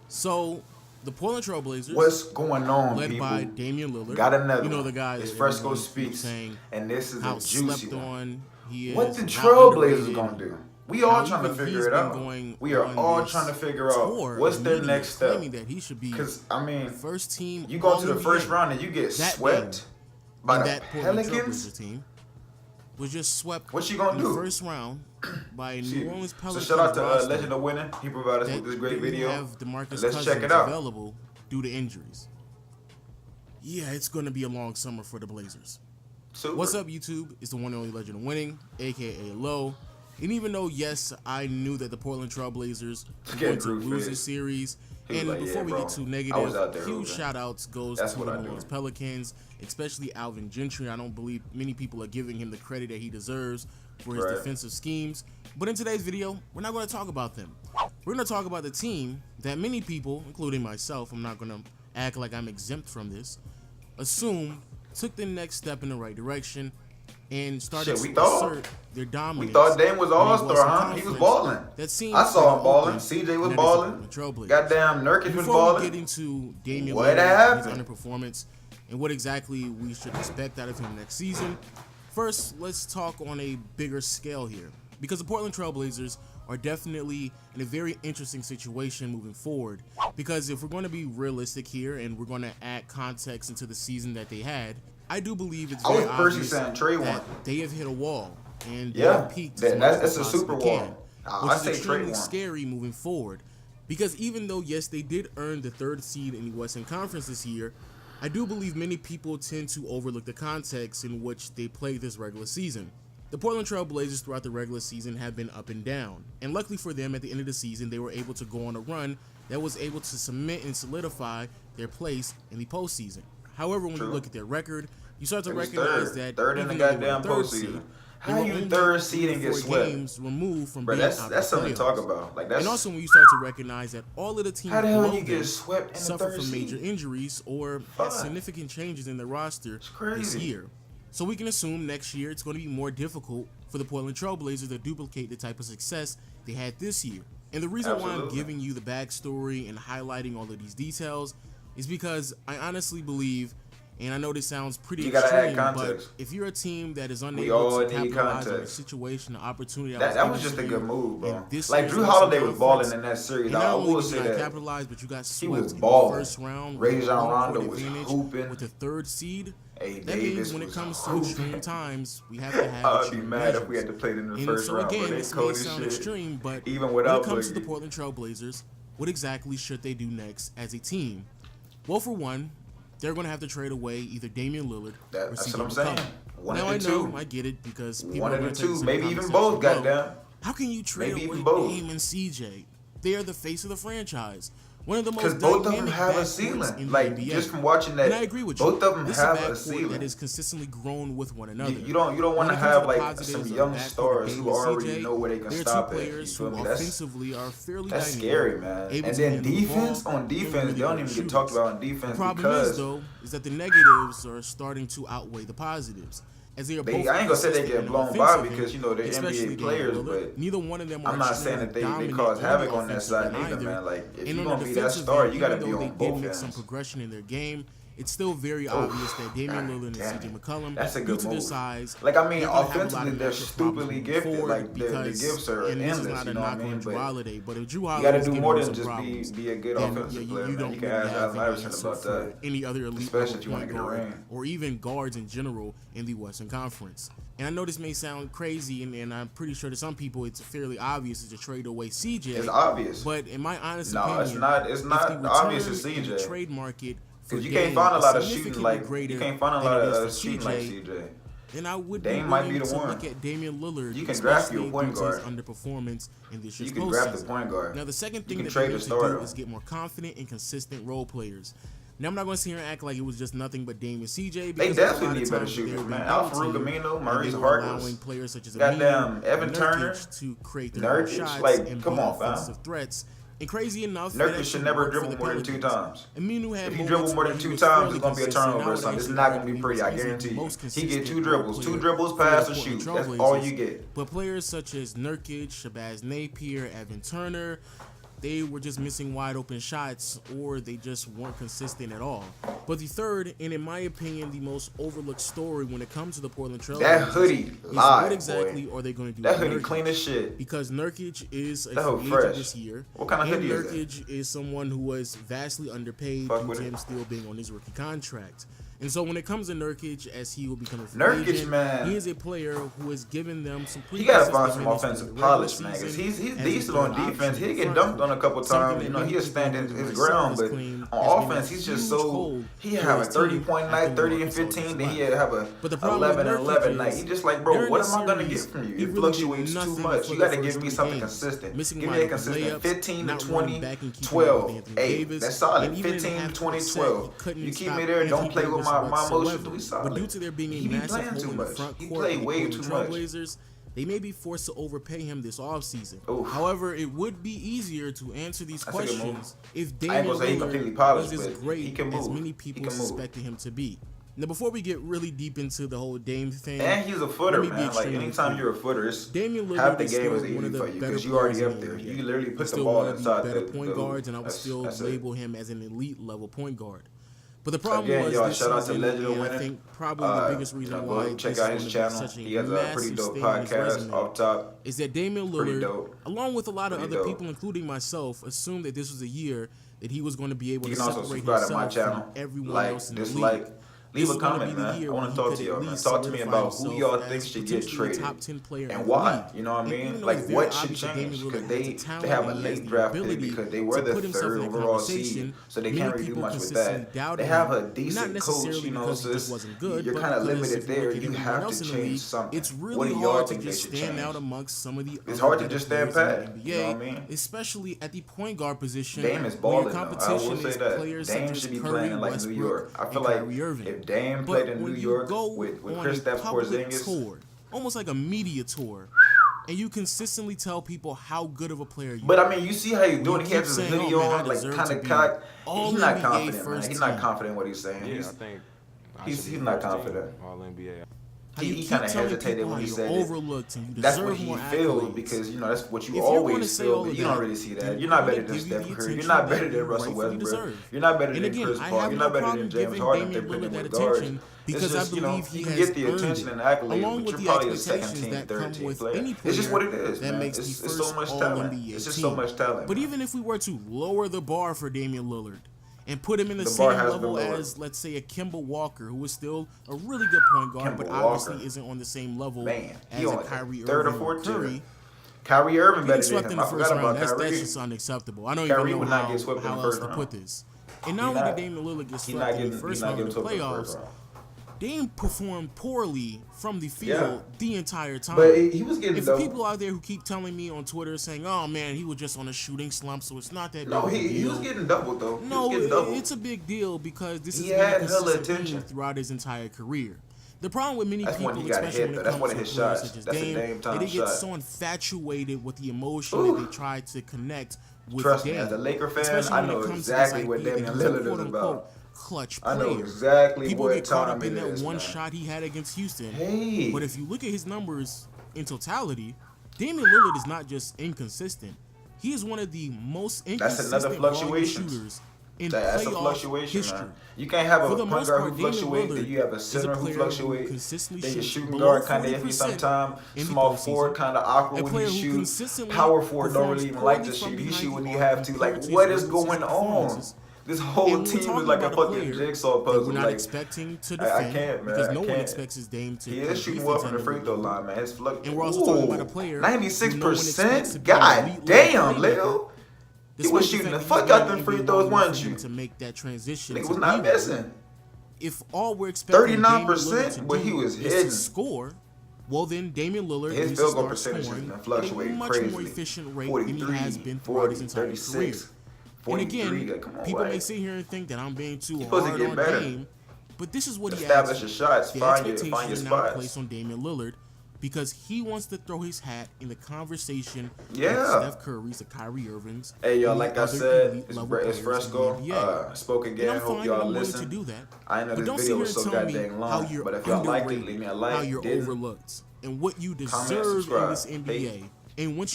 So, the Portland Trailblazers, What's going on, led people? by Damian Lillard. Got another You know, one. the guy It's that Fresco everyone keeps Speaks, saying and this is how a juicy slept one. on he What is, the how Trailblazers underrated, gonna do? We all how trying to even figure he's it been out. going We are on all this trying to figure out tour what's of their media next step. claiming that he should be Because I mean, first team you go to the All-NBA. first round and you get That swept by and the that Portland Pelicans. Trailblazer team was just swept What you gonna in do? the first round by a New Orleans So Pelicans shout out to roster Legend of Winning. He provided us that with this great didn't video. have DeMarcus Let's check Cousins it out. available due to injuries. Yeah, it's going to be a long summer for the Blazers. Super. What's up, YouTube? It's the one and only Legend of Winning, aka Low. And even though, yes, I knew that the Portland Trailblazers were going to lose this series, and like, before we bro, get too I was negative, out there huge hooping. shout-outs goes That's to what the I New do. Orleans Pelicans, especially Alvin Gentry. I don't believe many people are giving him the credit that he deserves for his defensive schemes. But in today's video, we're not going to talk about them. We're going to talk about the team that many people, including myself, I'm not going to act like I'm exempt from this, assumed took the next step in the right direction and started to assert their dominance. We thought Dame was all-star, huh? He was balling. I saw him balling. CJ was balling. Goddamn Nurkic was balling. Before we get into Damian What Lillard, his happened? underperformance, and what exactly we should expect out of him next season, first, let's talk on a bigger scale here. Because the Portland Trailblazers are definitely in a very interesting situation moving forward. Because if we're going to be realistic here and we're going to add context into the season that they had, I do believe it's very obvious that they have hit a wall and they have peaked as much as they possibly can, which is extremely scary moving forward. Because even though, yes, they did earn the 3rd seed in the Western Conference this year, I do believe many people tend to overlook the context in which they played this regular season. The Portland Trail Blazers throughout the regular season have been up and down, and luckily for them, at the end of the season, they were able to go on a run that was able to cement and solidify their place in the postseason. However, when you look at their record, you start to recognize that third in the goddamn postseason. How you 3rd seed and get swept? Games removed from Bro, being out that's the something to talk playoffs. about. Like that's. And also when you start to recognize that all of the teams below them suffer from major injuries or had significant changes in their roster this year. So we can assume next year it's going to be more difficult for the Portland Trail Blazers to duplicate the type of success they had this year. And the reason why I'm giving you the backstory and highlighting all of these details is because I honestly believe, and I know this sounds pretty extreme, but if you're a team that is unable to capitalize on a situation, an opportunity that was just a good move, bro. Like Drew Holiday was balling in that series. I will say that capitalized, but you got he was in balling. the first round. Rajon Rondo was hooping with the 3rd seed. That means when it comes to extreme times, we have to have. I'd be mad if we had to play them in the first round. So again, this may sound extreme, but even when it comes to the Portland Trail Blazers, what exactly should they do next as a team? Well, for one, they're going to have to trade away either Damian Lillard or CJ McCollum. Now I know, I get it, because people one are of the two, maybe even both. Goddamn, how can you trade away Dame and CJ? They are the face of the franchise. One of the most both of them have a ceiling. Like just from watching that, and I agree with you. Both of them this have is a ceiling that is consistently grown with one another. You don't want to have like some young stars who already know where they can stop it. You feel me? Offensively are fairly that's scary, man. And then defense, they don't even get talked about on defense. The problem is that the negatives are starting to outweigh the positives. As they are both I ain't gonna say they get blown by because you know they're NBA players, but neither one of them are I'm not saying that they cause havoc on that side either, man. Like if you're gonna be that star, you gotta be on both ends. Some progression in their game. It's still very obvious that Damian Lillard and CJ McCollum, due to their size, like I mean, offensively they're stupidly gifted. Like the gifts are endless. You know what I mean? But if Drew you gotta do more than just be a good offensive player. You can ask Allen Iverson about that. Any other elite especially if you want to get a ring, or even guards in general in the Western Conference. And I know this may sound crazy, and I'm pretty sure to some people it's fairly obvious to trade away CJ. It's obvious. But in my honest opinion, it's not obvious to CJ. The trade market, because you can't find a lot of shooting like CJ. And I would Dame might be the one. Look at Damian Lillard. You can draft your point guard. Underperformance in this year's you can draft the point guard. Now the second thing that they need to do is get more confident and consistent role players. Now I'm not going to sit here and act like it was just nothing but Dame and CJ. They definitely need better shooters, man. Al-Farouq Aminu, Maurice Harkless, players such as goddamn Evan Turner, to create their shots and come on, offensive threats. And crazy enough, Nurkic should never dribble more than 2 times. Aminu had if you dribble more than 2 times, it's gonna be a turnover or something. It's not gonna be pretty. I guarantee you. He get 2 dribbles, 2 dribbles, pass, or shoot. That's all you get. But players such as Nurkic, Shabazz Napier, Evan Turner, they were just missing wide open shots or they just weren't consistent at all. But the third, and in my opinion, the most overlooked story when it comes to the Portland Trail that hoodie is live, what exactly boy. are they going to do? That hoodie clean as shit. Because Nurkic is a free fresh. agent this year. What kind of hoodie is that? Nurkic is someone who was vastly underpaid due to him still being on his rookie contract. And so when it comes to Nurkic, as he will become a free agent, man, he is a player who has given them some pretty. You gotta find some offensive polish, man, because he's decent on defense. He get dunked on a couple times. You know, he'll stand his ground, but on offense, he's just so. He have a 30-point night, 30 and 15. Then he have a 11 and 11 night. He just like, bro, what am I gonna get from you? It fluctuates too much. You gotta give me something consistent. Give me a consistent 15 to 20, 12. Hey, that's solid. 15, 20, 12. You keep me there. Don't play with my emotions. We solid. But due to there being a massive hole in the front court of the Portland Trailblazers, they may be forced to overpay him this offseason. However, it would be easier to answer these questions if Damian Lillard was as great as many people suspected him to be. Now, before we get really deep into the whole Dame thing, and he's a footer, man. Like anytime you're a footer, half the game is easy for you because you already up there. You literally put the ball inside the point guards, and I would still label him as an elite level point guard. But the problem was this shout out to season, Legend and winning. I think probably the biggest reason why check out his channel. such a He has a pretty dope podcast off top. Is that Damian Lillard, along with a lot of other people, including myself, assumed that this was a year that he was going to be able to separate himself from everyone else in the league. Leave a comment, man. I want to talk to y'all, man. Talk to me about who y'all think should get traded and why. You know what I mean? Like, what should change? Because they have a late draft pick because they were the 3rd overall seed, so they can't really do much with that. They have a decent coach, you know, so you're kind of limited there. You have to change something. It's really hard to just stand out amongst some of the. It's hard to just stand pat. You know what I mean? Especially at the point guard position. Dame is balling. I will say that. Dame should be playing in like New York. I feel like if Dame played in New York with Kristaps Porzingis, tour, almost like a media tour, and you consistently tell people how good of a player you are. But I mean, you see how he's doing. He has his hoodie on, like kind of cocked. He's not confident, man. He's not confident in what he's saying. Yeah, I think he's not confident. All NBA. He kind of hesitated when he said overlooked and you that's what he feels because, you know, that's what you always feel, but you don't really see that. You're not better than Steph Curry. You're not better than Russell Westbrook. You're not better than Chris Paul. You're not better than James Harden. They're putting him with guards. It's just, you know, you can get the attention and accolades, but you're probably a second team, third team player. It's just what it is, man. It's so much talent. It's just so much talent. But even if we were to lower the bar for Damian Lillard, and put him in the same level as, let's say, a Kemba Walker, who is still a really good point guard, but obviously isn't on the same level as a Kyrie Irving or Curry. Kyrie Irving better than him. I forgot about Kyrie. That's just unacceptable. I don't even know how else to put this. And not only did Damian Lillard get swept in the first round of the playoffs, Dame performed poorly from the field the entire time. But he was getting double. People out there who keep telling me on Twitter saying, "Oh man, he was just on a shooting slump, so it's not that big." No, he was getting doubled though. No, it's a big deal because this is a consistent theme throughout his entire career. The problem with many people, especially when it comes to players such as Dame, they get so infatuated with the emotion that they try to connect with Trust Dame. me, as a Laker fan, I know exactly what Damian Lillard is about. Clutch player. I know exactly people what get caught up in it that is, one man. shot he had against Houston. Hey. But if you look at his numbers in totality, Damian Lillard is not just inconsistent. He is one of the most inconsistent shooters in playoff history. Man. You can't have a point guard who fluctuates, then you have a center who fluctuates, then your shooting guard kind of iffy sometimes, small forward kind of awkward when he shoots, power forward don't really even like to shoot. He shoot when he have to. Like, what is going on? This whole team is like a fucking jigsaw puzzle. We're not like, expecting to defend. I can't, man. Because no one expects his Dame to. He is shooting well from the free throw line, man. And we're also talking about a player 96%. God damn, Lil. He was shooting the fuck out them free throws, wasn't you? To make that transition. Nigga was not missing. If all we're expecting 39%, but he was hitting. Score. Well, then Damian Lillard his field goal percentage has been fluctuating much crazily. more efficient rate than he has been throughout his entire career. And again, people may sit here and think that I'm being too hard on Dame, but this is what he has. Establish your shots, find your spots. Placed on Damian Lillard because he wants to throw his hat in the conversation with Steph Curry's, the Kyrie Irvings. Hey, y'all, like I said, it's Fresco. Spoke again. Hope y'all listen. I know this video was so goddamn long, but if y'all liked it, leave me a like. How you're overlooked and what you deserve in this NBA. And once you